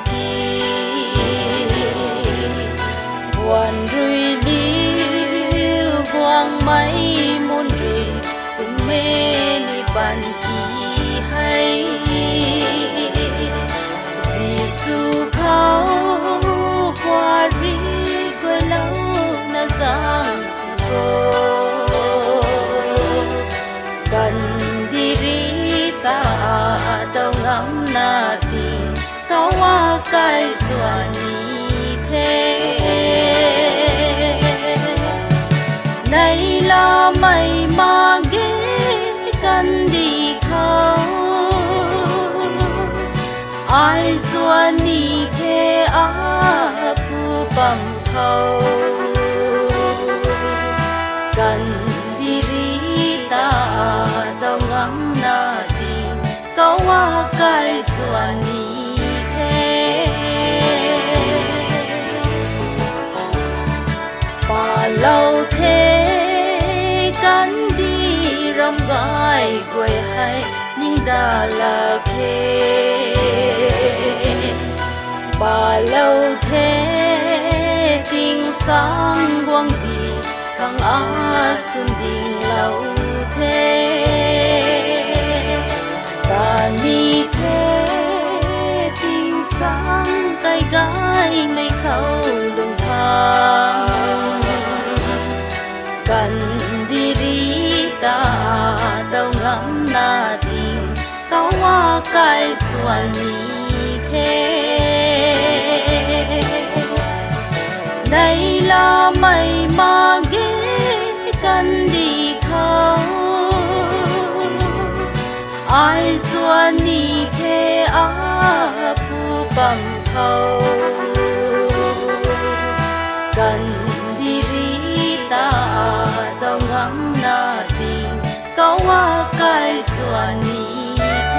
kỳวันรุยliu quang mây môn rì cùng mê li bàn kỳ hay Giêsu khao qua ri quay lâu na giang suกันดีริตาดาวงามนาทีเขาว่าใกล้สวานีเทในลาไม่มาเกกันดีเขาอายสวานีเทอาผู้บังเขากันดีริตาดาวงามนาทีเขาว่าใกล้สวานีเทป่าเหล่าเทกันดีรำกายกวยให้ยิ่งดาลาเคป่าเหล่าเทติงสังกวางดีข้างอาสุนดิ่งเหล่าเทตานีเทติงสังไกลกายไม่เข้าลงทางกันดีริตาดาวงามนาทิงเขาว่าใกล้สวานีเทในลาไม่มาเกกันดีเขาอายสวานีเทอาผู้บังเขากันดีริตาดาวงามนาทีเขาว่าใกล้สวานีเท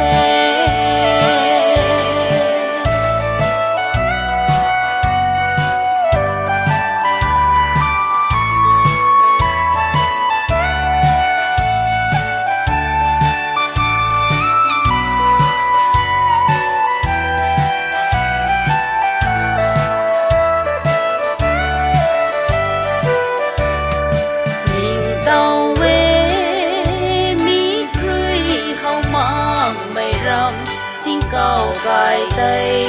cao gai tay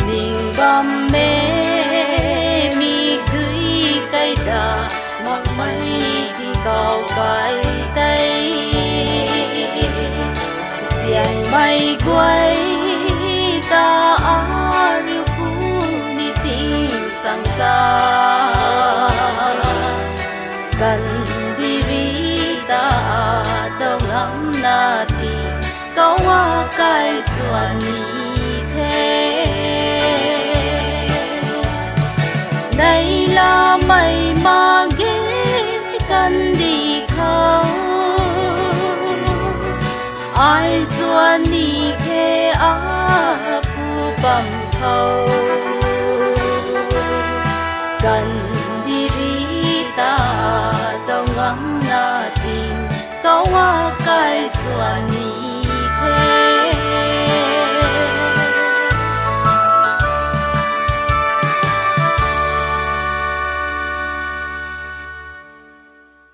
ning bam mê mi gửi cây đà mặc mây thì cao gai tay xiang mây quay ta riu cu ni ting sang xaกันดีริตาดาวงามนาทีเขาว่าใกล้สวานีเทในลาไม่มาเกกันดีเขาอายสวานีเทอาผู้บังเขากันดีริตาดาวงามนา